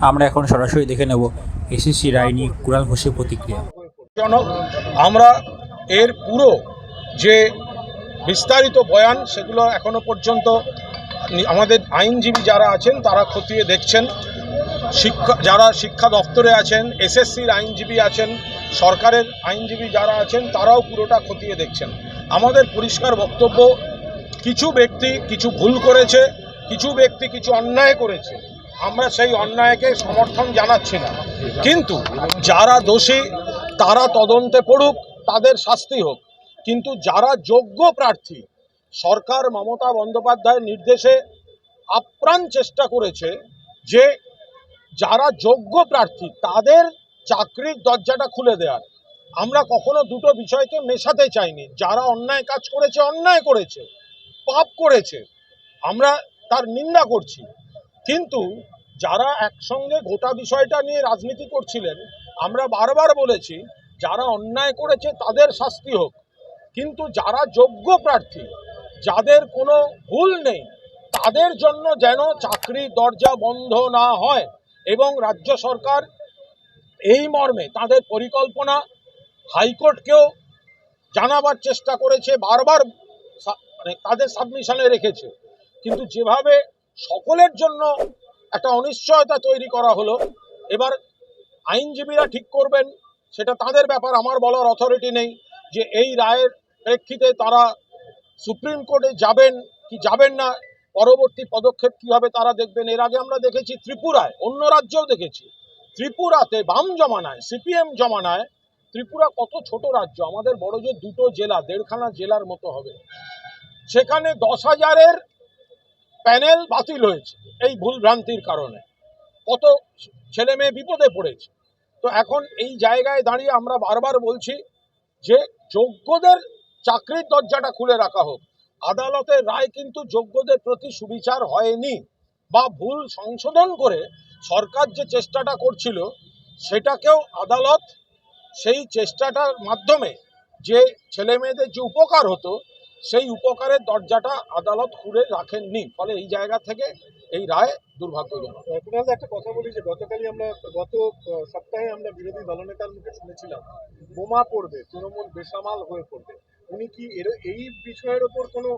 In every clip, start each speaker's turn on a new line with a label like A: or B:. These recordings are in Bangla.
A: আমরা এখন সরাসরি দেখে নেব এসএসসি রায় নিয়ে কুণাল ঘোষের প্রতিক্রিয়া।
B: আমরা এর পুরো যে বিস্তারিত বয়ান সেগুলো এখনো পর্যন্ত আমাদের আইনজীবী যারা আছেন তারা খতিয়ে দেখছেন। যারা শিক্ষা দপ্তরে আছেন, এসএসসির আইনজীবী আছেন, সরকারের আইনজীবী যারা আছেন তারাও পুরোটা খতিয়ে দেখছেন। আমাদের পরিষ্কার বক্তব্য, কিছু ব্যক্তি কিছু ভুল করেছে, কিছু ব্যক্তি কিছু অন্যায় করেছে, আমরা সেই অন্যায়কে সমর্থন জানাচ্ছি না, কিন্তু যারা দোষী তারা তদন্তে পড়ুক, তাদের শাস্তি হোক। কিন্তু যারা যোগ্য প্রার্থী, সরকার মমতা বন্দ্যোপাধ্যায়ের নির্দেশে আপ্রাণ চেষ্টা করেছে যে যারা যোগ্য প্রার্থী তাদের চাকরির দরজাটা খুলে দেওয়ার। আমরা কখনো দুটো বিষয়কে মেশাতে চাইনি। যারা অন্যায় কাজ করেছে, অন্যায় করেছে, পাপ করেছে, আমরা তার নিন্দা করছি, কিন্তু যারা একসঙ্গে গোটা বিষয়টা নিয়ে রাজনীতি করছিলেন, আমরা বারবার বলেছি যারা অন্যায় করেছে তাদের শাস্তি হোক, কিন্তু যারা যোগ্য প্রার্থী, যাদের কোনো ভুল নেই, তাদের জন্য যেন চাকরির দরজা বন্ধ না হয়। এবং রাজ্য সরকার এই মর্মে তাদের পরিকল্পনা হাইকোর্টকেও জানাবার চেষ্টা করেছে, বারবার মানে তাদের সাবমিশনে রেখেছে, কিন্তু যেভাবে সকলের জন্য একটা অনিশ্চয়তা তৈরি করা হলো, এবার আইনজীবীরা ঠিক করবেন, সেটা তাদের ব্যাপার, আমার বলার অথরিটি নেই যে এই রায়ের প্রেক্ষিতে তারা সুপ্রিম কোর্টে যাবেন কি যাবেন না, পরবর্তী পদক্ষেপ কী হবে তারা দেখবেন। এর আগে আমরা দেখেছি ত্রিপুরায়, অন্য রাজ্যেও দেখেছি, ত্রিপুরাতে বাম জমানায়, সিপিএম জমানায়, ত্রিপুরা কত ছোট রাজ্য, আমাদের বড় যে দুটো জেলা, 1.5খানা জেলার মতো হবে, সেখানে 10,000-এর প্যানেল বাতিল হয়েছে এই ভুলভ্রান্তির কারণে। কত ছেলে মেয়ে বিপদে পড়েছে। তো এখন এই জায়গায় দাঁড়িয়ে আমরা বারবার বলছি যে যোগ্যদের চাকরির দরজাটা খুলে রাখা হোক। আদালতের রায় কিন্তু যোগ্যদের প্রতি সুবিচার হয়নি, বা ভুল সংশোধন করে সরকার যে চেষ্টাটা করছিল সেটাকেও আদালত সেই চেষ্টাটার মাধ্যমে যে ছেলে মেয়েদের যে উপকার হতো সেই উপকারের দরজাটা আদালত খুলে রাখেননি, ফলে এই জায়গা থেকে এই রায় দুর্ভাগ্যজনক।
C: একটা কথা বলি যে গত সপ্তাহে আমরা বিরোধী দলনেতার মুখে শুনেছিলাম বোমা পড়বে, তৃণমূল বেসামাল হয়ে পড়বে। উনি কি এই বিষয়ের ওপর কোনো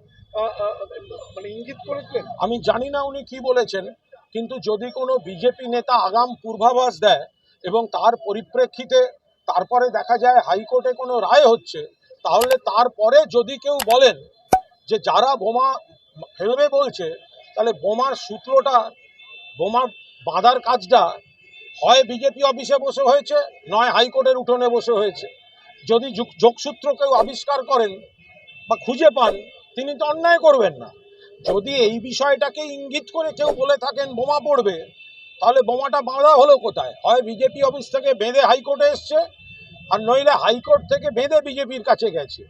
C: মানে ইঙ্গিত করেছিলেন?
B: আমি জানি না উনি কি বলেছেন, কিন্তু যদি কোনো বিজেপি নেতা আগাম পূর্বাভাস দেয় এবং তার পরিপ্রেক্ষিতে তারপরে দেখা যায় হাইকোর্টে কোনো রায় হচ্ছে, তাহলে তারপরে যদি কেউ বলেন যে যারা বোমা ফেলবে বলছে, তাহলে বোমার সূত্রটা, বোমা বাঁধার কাজটা হয় বিজেপি অফিসে বসে হয়েছে, নয় হাইকোর্টের উঠোনে বসে হয়েছে। যদি যোগসূত্র কেউ আবিষ্কার করেন বা খুঁজে পান, তিনি তো অন্যায় করবেন না। যদি এই বিষয়টাকে ইঙ্গিত করে কেউ বলে থাকেন বোমা পড়বে, তাহলে বোমাটা বাঁধা হলো কোথায়? হয় বিজেপি অফিস থেকে বেঁধে হাইকোর্টে এসছে, আর নইলে হাইকোর্ট থেকে বেঁধে বিজেপির কাছে গেছে।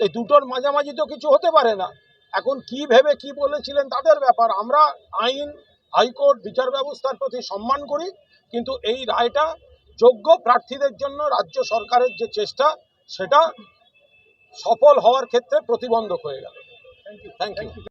B: এই দুটোর মাঝামাঝি তো কিছু হতে পারে না। এখন কি ভেবে কি বলেছিলেন তাদের ব্যাপার। আমরা আইন, হাইকোর্ট, বিচার ব্যবস্থার প্রতি সম্মান করি, কিন্তু এই রায়টা যোগ্য প্রার্থীদের জন্য রাজ্য সরকারের যে চেষ্টা সেটা সফল হওয়ার ক্ষেত্রে প্রতিবন্ধক হয়ে গেল। Thank you.